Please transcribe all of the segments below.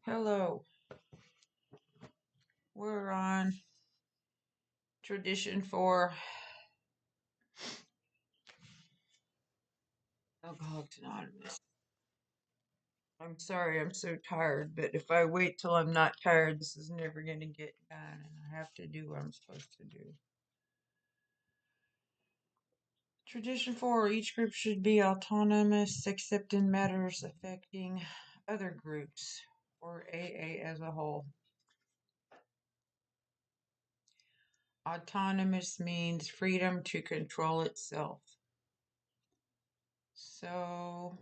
Hello, we're on Tradition 4, Alcoholics Anonymous. I'm sorry, I'm so tired, but if I wait till I'm not tired, this is never going to get done, and I have to do what I'm supposed to do. Tradition 4, each group should be autonomous except in matters affecting other groups, or AA as a whole. Autonomous means freedom to control itself. So,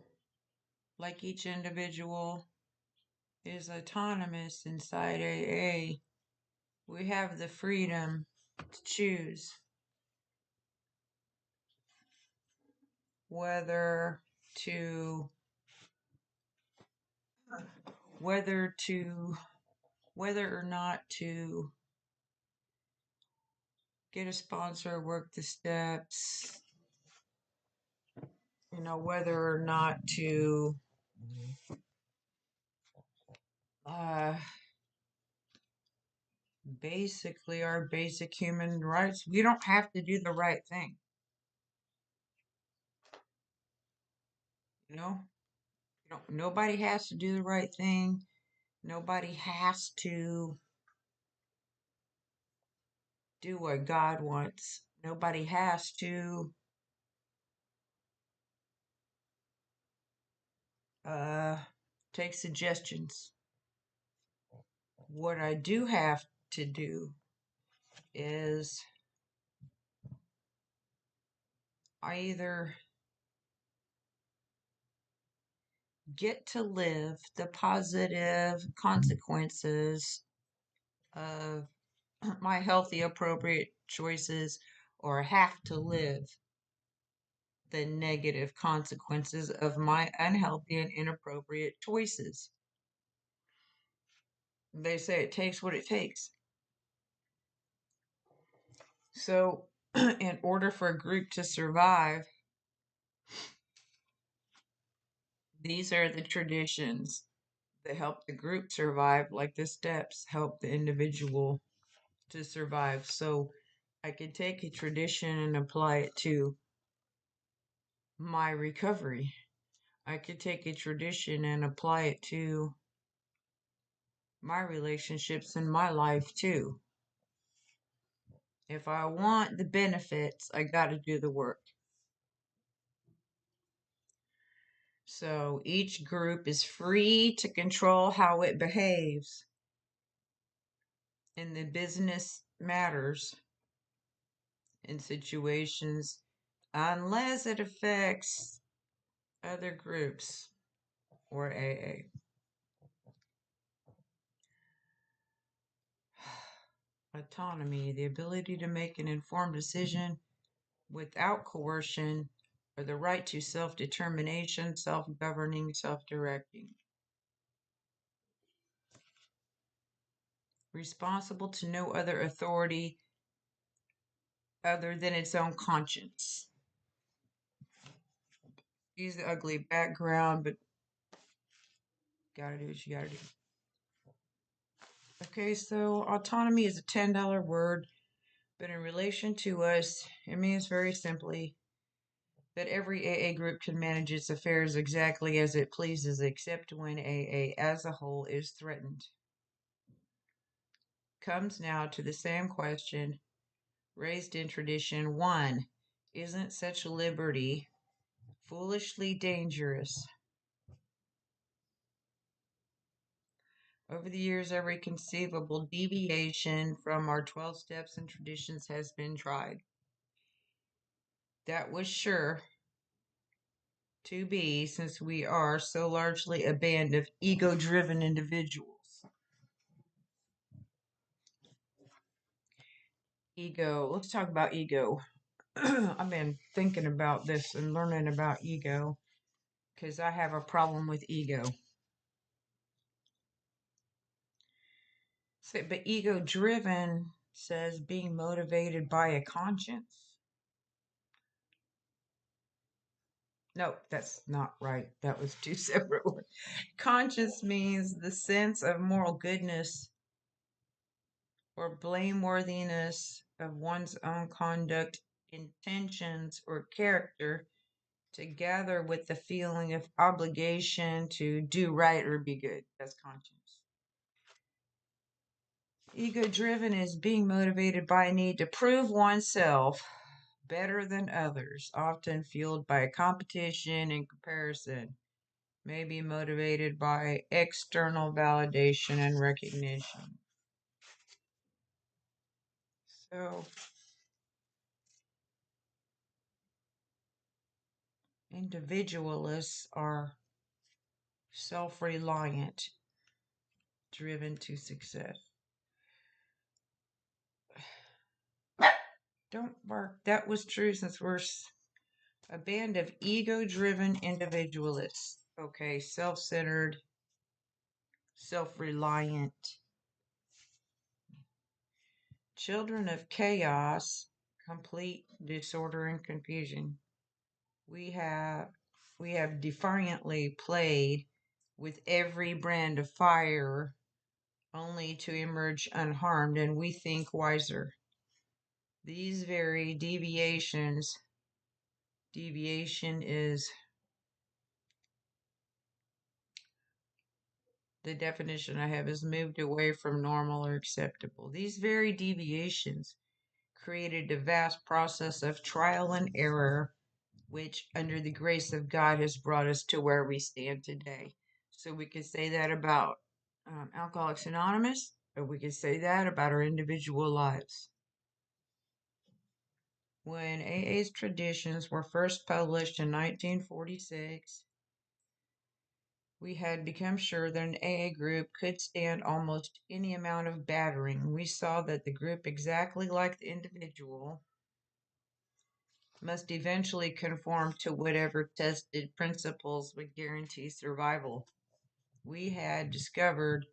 like each individual is autonomous inside AA, we have the freedom to choose whether to whether to whether or not to get a sponsor, work the steps, whether or not to uh basically our basic human rights. We don't have to do the right thing, you know? Nobody has to do the right thing. Nobody has to do what God wants. Nobody has to uh, take suggestions. What I do have to do is I either get to live the positive consequences of my healthy, appropriate choices, or have to live the negative consequences of my unhealthy and inappropriate choices. They say it takes what it takes. So, in order for a group to survive, these are the traditions that help the group survive, like the steps help the individual to survive. So, I could take a tradition and apply it to my recovery. I could take a tradition and apply it to my relationships in my life too. If I want the benefits, I got to do the work. So each group is free to control how it behaves in the business matters in situations unless it affects other groups or AA. Autonomy, the ability to make an informed decision without coercion, or the right to self-determination, self-governing, self-directing. Responsible to no other authority other than its own conscience. Use the ugly background, but gotta do what you gotta do. Okay, so autonomy is a $10 word, but in relation to us, it means very simply that every AA group can manage its affairs exactly as it pleases, except when AA as a whole is threatened. Comes now to the same question raised in tradition 1. Isn't such liberty foolishly dangerous? Over the years, every conceivable deviation from our 12 steps and traditions has been tried. That was sure to be, since we are so largely a band of ego-driven individuals. Ego. Let's talk about ego. I've been thinking about this and learning about ego because I have a problem with ego. So, but ego driven says being motivated by a conscience. Nope, that's not right. That was two separate words. Conscience means the sense of moral goodness or blameworthiness of one's own conduct, intentions, or character, together with the feeling of obligation to do right or be good. That's conscience. Ego driven is being motivated by a need to prove oneself better than others, often fueled by competition and comparison, may be motivated by external validation and recognition. So, individualists are self reliant, driven to success. Don't bark. That was true since we're a band of ego driven individualists. Okay, self centered, self reliant, children of chaos, complete disorder and confusion. We have we have defiantly played with every brand of fire only to emerge unharmed, and we think wiser. These very deviation is the definition I have is moved away from normal or acceptable. These very deviations created a vast process of trial and error, which, under the grace of God, has brought us to where we stand today. So we could say that about Alcoholics Anonymous, or we could say that about our individual lives. When AA's traditions were first published in 1946, we had become sure that an AA group could stand almost any amount of battering. We saw that the group, exactly like the individual, must eventually conform to whatever tested principles would guarantee survival. We had discovered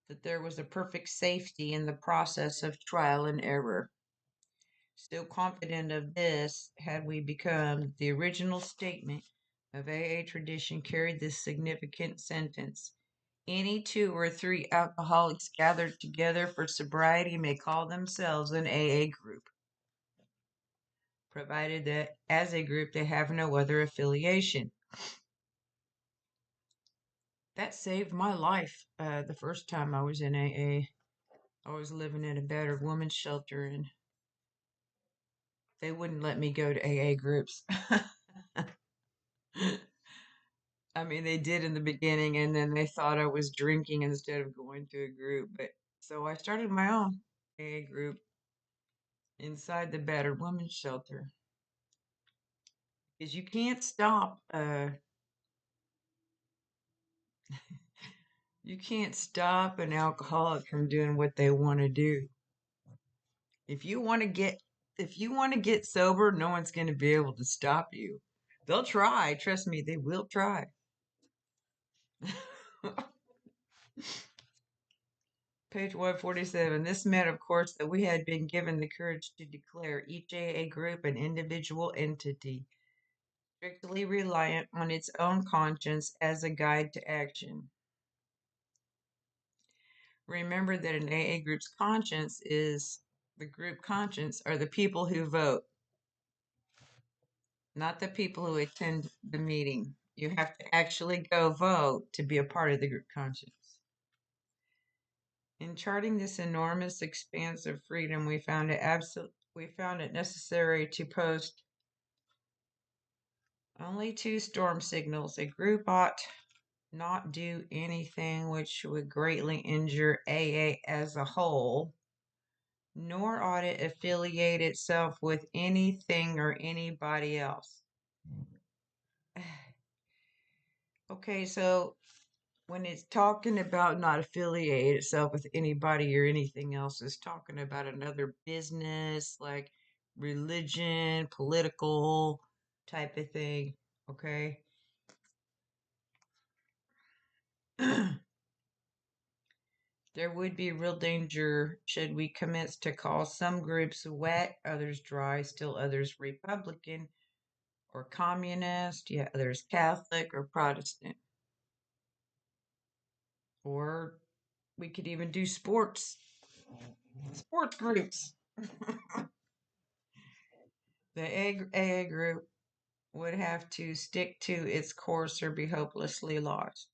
that there was a perfect safety in the process of trial and error. Still confident of this, had we become, the original statement of AA tradition carried this significant sentence: any two or three alcoholics gathered together for sobriety may call themselves an AA group, provided that as a group they have no other affiliation. That saved my life the first time I was in AA. I was living in a battered women's shelter and they wouldn't let me go to AA groups. I mean, they did in the beginning, and then they thought I was drinking instead of going to a group. But so I started my own AA group inside the battered women's shelter because you can't stop. You can't stop an alcoholic from doing what they want to do. If you want to get if you want to get sober, no one's going to be able to stop you. They'll try. Trust me, they will try. Page 147. This meant, of course, that we had been given the courage to declare each AA group an individual entity, strictly reliant on its own conscience as a guide to action. Remember that an AA group's conscience is the group conscience are the people who vote, not the people who attend the meeting. You have to actually go vote to be a part of the group conscience. In charting this enormous expanse of freedom, we found it necessary to post only two storm signals. A group ought not do anything which would greatly injure AA as a whole, nor ought it affiliate itself with anything or anybody else. Okay, so when it's talking about not affiliate itself with anybody or anything else, it's talking about another business like religion, political type of thing. Okay. There would be real danger should we commence to call some groups wet, others dry, still others Republican, or communist. Yeah, there's Catholic or Protestant. Or we could even do sports groups. The AA group would have to stick to its course or be hopelessly lost.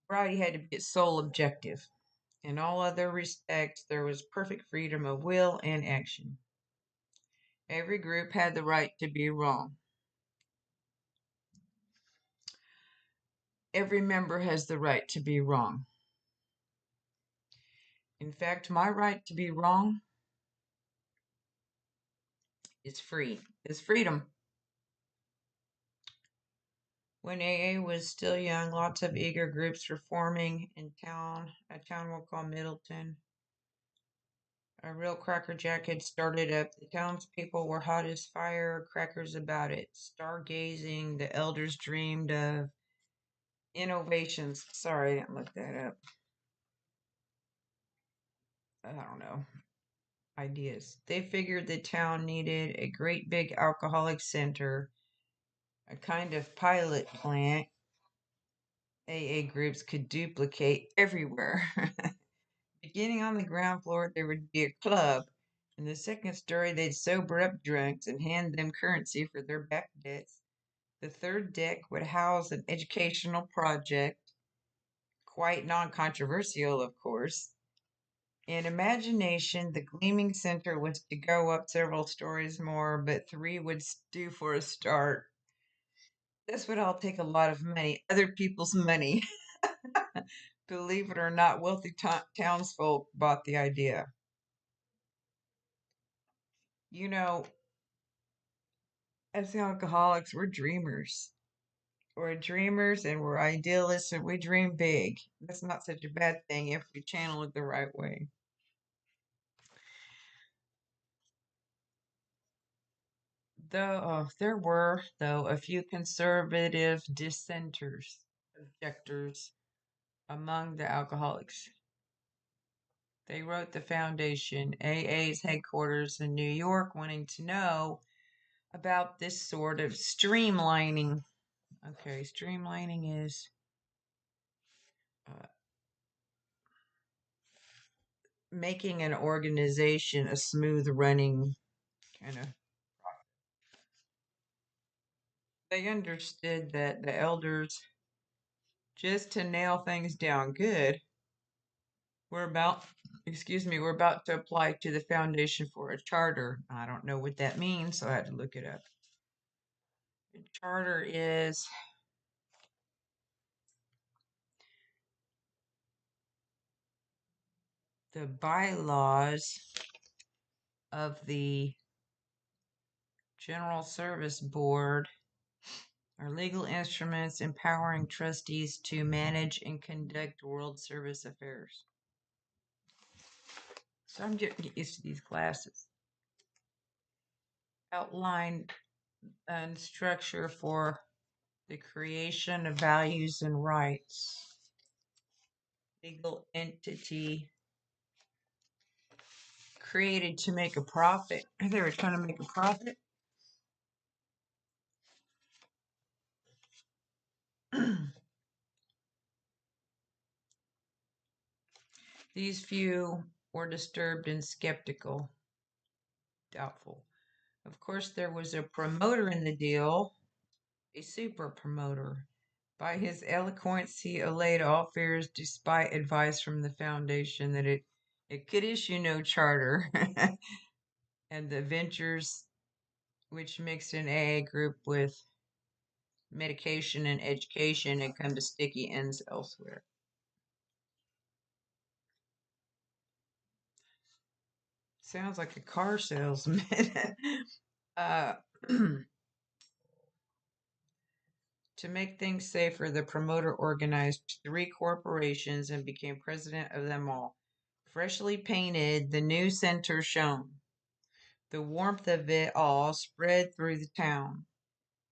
Sobriety had to be its sole objective. In all other respects, there was perfect freedom of will and action. Every group had the right to be wrong. Every member has the right to be wrong. In fact, my right to be wrong is freedom. When AA was still young, lots of eager groups were forming in a town we'll call Middleton. A real crackerjack had started up. The townspeople were hot as firecrackers about it. Stargazing, the elders dreamed of innovations. Sorry, I didn't look that up. I don't know. Ideas. They figured the town needed a great big alcoholic center, a kind of pilot plant AA groups could duplicate everywhere. Beginning on the ground floor, there would be a club. In the second story, they'd sober up drunks and hand them currency for their back debts. The third deck would house an educational project, quite non controversial, of course. In imagination, the gleaming center was to go up several stories more, but three would do for a start. This would all take a lot of money, other people's money. Believe it or not, wealthy townsfolk bought the idea. You know, as alcoholics, we're dreamers. We're dreamers and we're idealists and we dream big. That's not such a bad thing if we channel it the right way. Though there were, though, a few conservative dissenters, objectors among the alcoholics. They wrote the foundation, AA's headquarters in New York, wanting to know about this sort of streamlining. Okay, streamlining is uh, making an organization a smooth running kind of. They understood that the elders, just to nail things down good, we're about, we're about to apply to the foundation for a charter. I don't know what that means, so I had to look it up. The charter is the bylaws of the General Service Board are legal instruments empowering trustees to manage and conduct World Service affairs. So I'm getting used to these classes. Outline and structure for the creation of values and rights. Legal entity created to make a profit. They were trying to make a profit. These few were disturbed and skeptical, doubtful. Of course, there was a promoter in the deal, a super promoter. By his eloquence, he allayed all fears despite advice from the foundation that it could issue no charter. And the ventures, which mixed an AA group with medication and education, had come to sticky ends elsewhere. Sounds like a car salesman. uh, To make things safer, the promoter organized three corporations and became president of them all. Freshly painted, the new center shone. The warmth of it all spread through the town.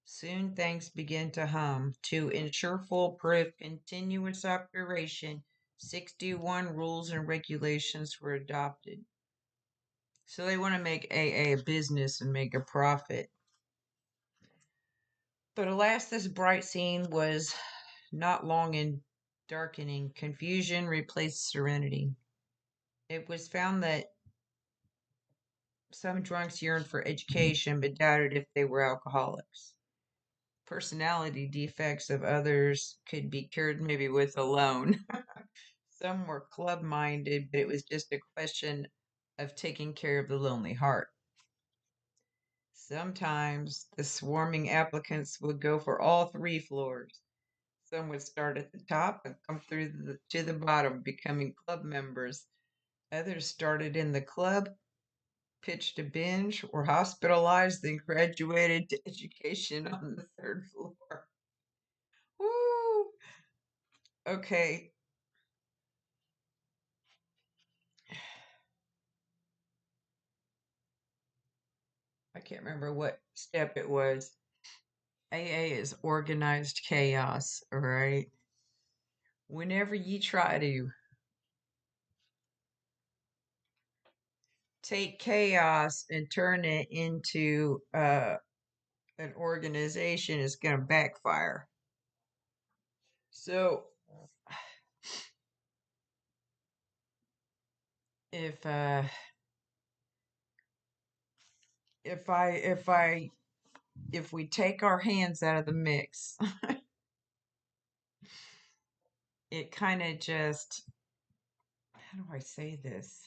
Soon things began to hum. To ensure foolproof, continuous operation, 61 rules and regulations were adopted. So they want to make AA a business and make a profit. But alas, this bright scene was not long in darkening. Confusion replaced serenity. It was found that some drunks yearned for education but doubted if they were alcoholics. Personality defects of others could be cured maybe with a loan. Some were club minded, but it was just a question of taking care of the lonely heart. Sometimes the swarming applicants would go for all three floors. Some would start at the top and come through to the bottom, becoming club members. Others started in the club, pitched a binge, were hospitalized, then graduated to education on the third floor. Woo! Okay. I can't remember what step it was. AA is organized chaos, all right? Whenever you try to take chaos and turn it into an organization, it's going to backfire. So if if we take our hands out of the mix, it kind of just, how do I say this?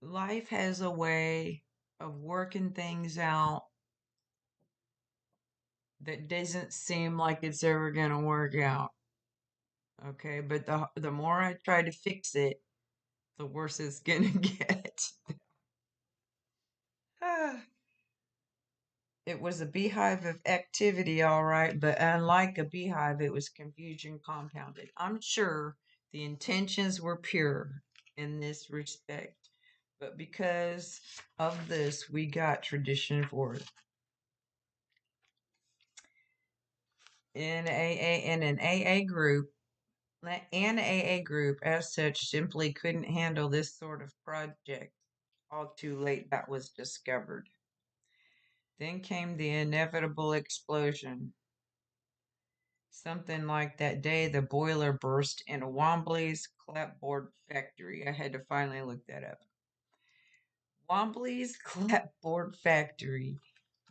Life has a way of working things out that doesn't seem like it's ever going to work out. Okay, but the more I try to fix it, the worse it's going to get. Ah, it was a beehive of activity, all right, but unlike a beehive, it was confusion compounded. I'm sure the intentions were pure in this respect, but because of this, we got tradition for it. In an AA group, as such, simply couldn't handle this sort of project. All too late, that was discovered. Then came the inevitable explosion. Something like that day the boiler burst in a Wombley's clapboard factory. I had to finally look that up. Wombley's clapboard factory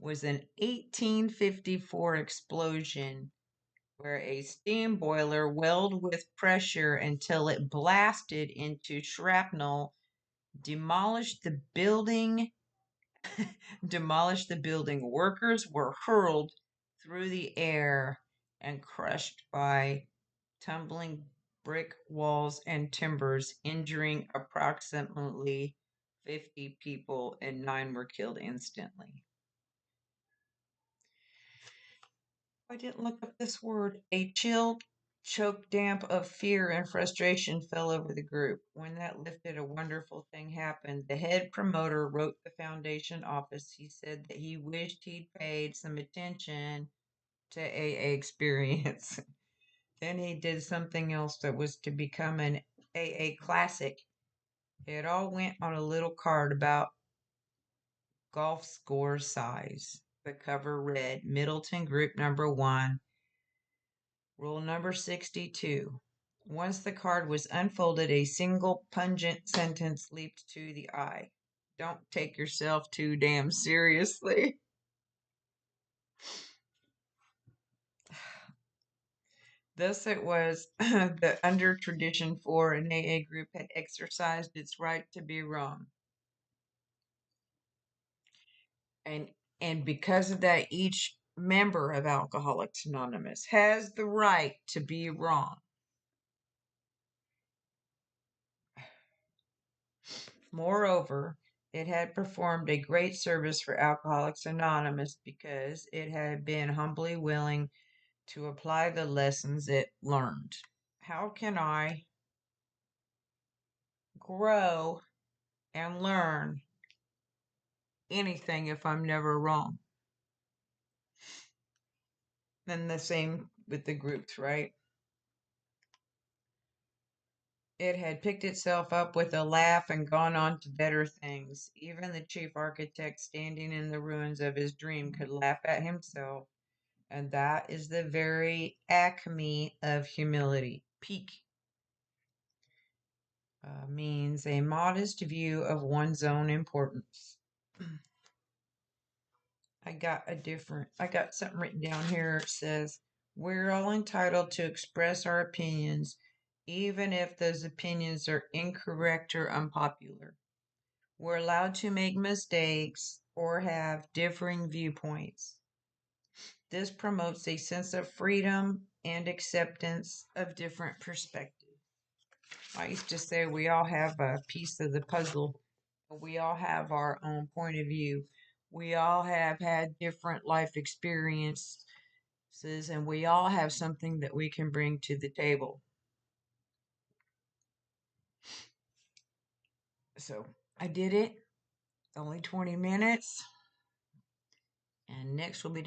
was an 1854 explosion where a steam boiler welled with pressure until it blasted into shrapnel, demolished the building, Workers were hurled through the air and crushed by tumbling brick walls and timbers, injuring approximately 50 people, and 9 were killed instantly. I didn't look up this word. A chill, choke damp of fear and frustration fell over the group. When that lifted, a wonderful thing happened. The head promoter wrote the foundation office. He said that he wished he'd paid some attention to AA experience. Then he did something else that was to become an AA classic. It all went on a little card about golf score size. The cover read Middleton Group Number 1, Rule number 62. Once the card was unfolded, a single pungent sentence leaped to the eye. Don't take yourself too damn seriously. Thus it was that under tradition 4, an AA group had exercised its right to be wrong. And because of that, each member of Alcoholics Anonymous has the right to be wrong. Moreover, it had performed a great service for Alcoholics Anonymous because it had been humbly willing to apply the lessons it learned. How can I grow and learn anything if I'm never wrong? And the same with the groups, right? It had picked itself up with a laugh and gone on to better things. Even the chief architect standing in the ruins of his dream could laugh at himself. And that is the very acme of humility. Peak means a modest view of one's own importance. I got something written down here. It says, we're all entitled to express our opinions, even if those opinions are incorrect or unpopular. We're allowed to make mistakes or have differing viewpoints. This promotes a sense of freedom and acceptance of different perspectives. I used to say we all have a piece of the puzzle. We all have our own point of view. We all have had different life experiences, and we all have something that we can bring to the table. So I did it. Only 20 minutes. And next we'll be